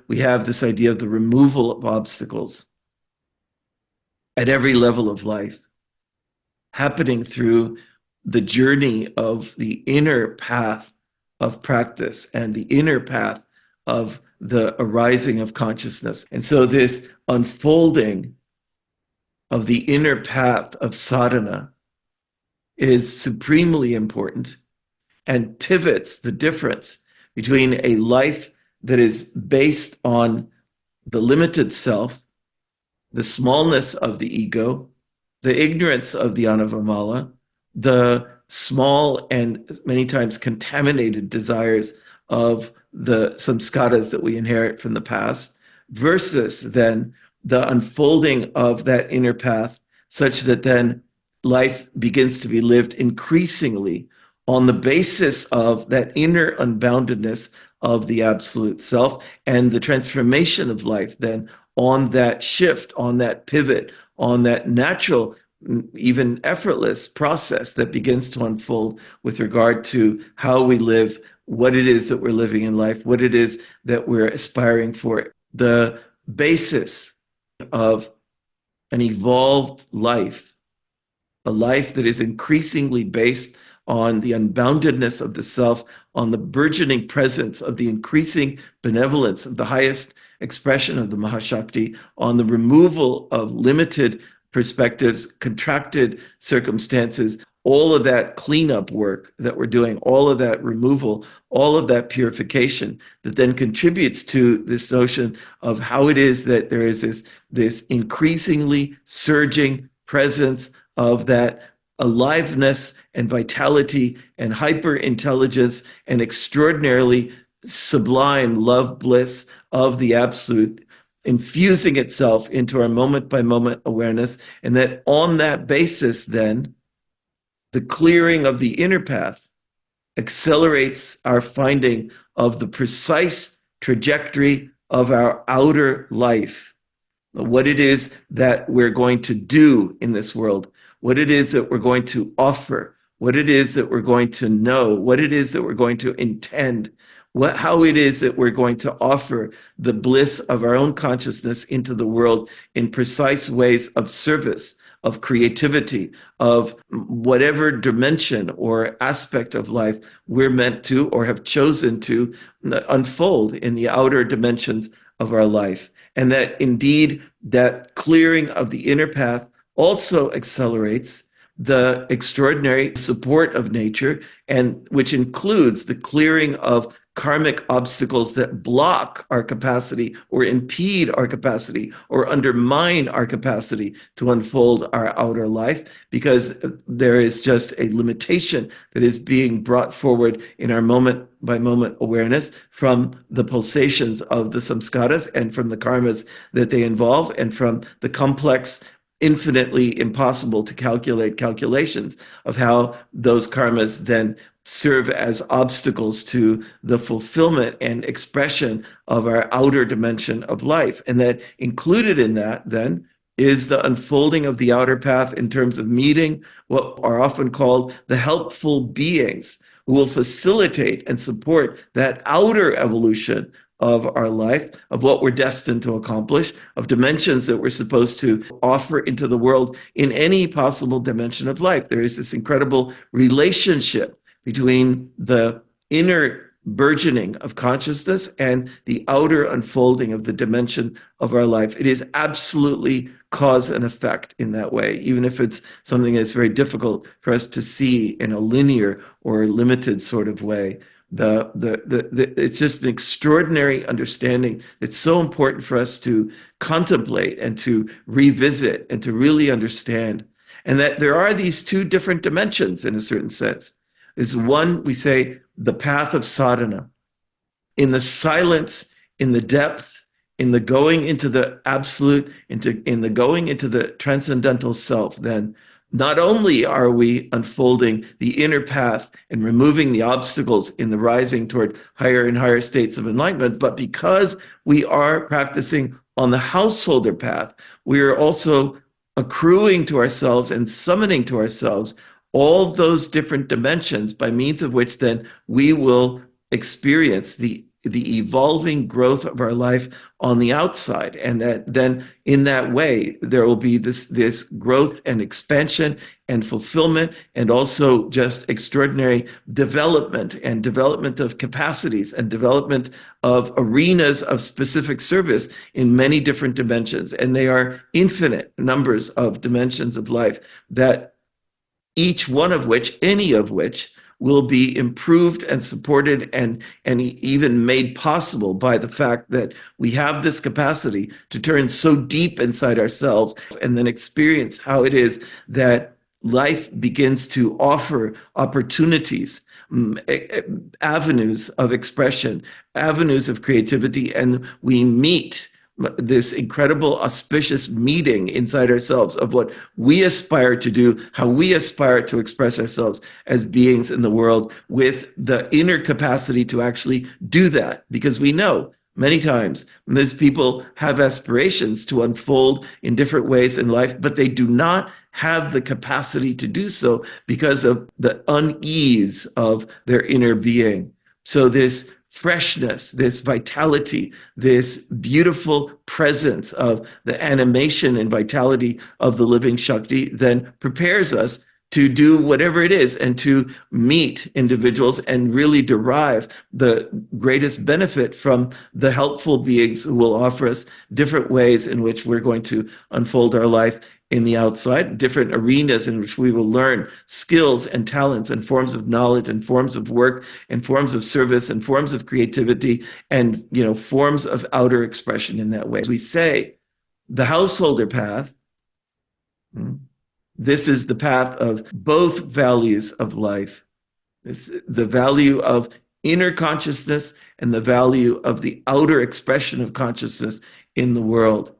we have this idea of the removal of obstacles at every level of life, happening through the journey of the inner path of practice and the inner path of the arising of consciousness. And so this unfolding of the inner path of sadhana is supremely important and pivots the difference between a life that is based on the limited self, the smallness of the ego, the ignorance of the anavamala, the small and many times contaminated desires of the samskaras that we inherit from the past, versus then the unfolding of that inner path such that then life begins to be lived increasingly on the basis of that inner unboundedness of the absolute self, and the transformation of life then on that shift, on that pivot, on that natural, even effortless process that begins to unfold with regard to how we live, what it is that we're living in life, what it is that we're aspiring for. The basis of an evolved life, a life that is increasingly based on the unboundedness of the self, on the burgeoning presence of the increasing benevolence of the highest expression of the Mahashakti, on the removal of limited perspectives, contracted circumstances, all of that cleanup work that we're doing, all of that removal, all of that purification that then contributes to this notion of how it is that there is this increasingly surging presence of that aliveness and vitality and hyper intelligence and extraordinarily sublime love bliss of the absolute infusing itself into our moment by moment awareness. And that on that basis, then the clearing of the inner path accelerates our finding of the precise trajectory of our outer life, what it is that we're going to do in this world, what it is that we're going to offer, what it is that we're going to know, what it is that we're going to intend, how it is that we're going to offer the bliss of our own consciousness into the world in precise ways of service, of creativity, of whatever dimension or aspect of life we're meant to or have chosen to unfold in the outer dimensions of our life. And that indeed, that clearing of the inner path also accelerates the extraordinary support of nature, and which includes the clearing of karmic obstacles that block our capacity or impede our capacity or undermine our capacity to unfold our outer life, because there is just a limitation that is being brought forward in our moment by moment awareness from the pulsations of the samskaras and from the karmas that they involve and from the complex, infinitely impossible to calculate calculations of how those karmas then serve as obstacles to the fulfillment and expression of our outer dimension of life. And that included in that then is the unfolding of the outer path in terms of meeting what are often called the helpful beings who will facilitate and support that outer evolution of our life, of what we're destined to accomplish, of dimensions that we're supposed to offer into the world in any possible dimension of life. There is this incredible relationship between the inner burgeoning of consciousness and the outer unfolding of the dimension of our life. It is absolutely cause and effect in that way, even if it's something that's very difficult for us to see in a linear or limited sort of way. It's just an extraordinary understanding. It's so important for us to contemplate and to revisit and to really understand. And that there are these two different dimensions in a certain sense. Is one, we say, the path of sadhana. In the silence, in the depth, in the going into the absolute, in the going into the transcendental self, then not only are we unfolding the inner path and removing the obstacles in the rising toward higher and higher states of enlightenment, but because we are practicing on the householder path, we are also accruing to ourselves and summoning to ourselves all those different dimensions by means of which then we will experience the the evolving growth of our life on the outside, and that then in that way there will be this growth and expansion and fulfillment, and also just extraordinary development and development of capacities and development of arenas of specific service in many different dimensions. And they are infinite numbers of dimensions of life, that each one of which, any of which, will be improved and supported and even made possible by the fact that we have this capacity to turn so deep inside ourselves and then experience how it is that life begins to offer opportunities, avenues of expression, avenues of creativity, and we meet this incredible auspicious meeting inside ourselves of what we aspire to do, how we aspire to express ourselves as beings in the world, with the inner capacity to actually do that. Because we know many times those people have aspirations to unfold in different ways in life, but they do not have the capacity to do so because of the unease of their inner being. So this freshness, this vitality, this beautiful presence of the animation and vitality of the living Shakti then prepares us to do whatever it is and to meet individuals and really derive the greatest benefit from the helpful beings who will offer us different ways in which we're going to unfold our life in the outside, different arenas in which we will learn skills and talents and forms of knowledge and forms of work and forms of service and forms of creativity and, forms of outer expression in that way. As we say, the householder path, this is the path of both values of life. It's the value of inner consciousness and the value of the outer expression of consciousness in the world.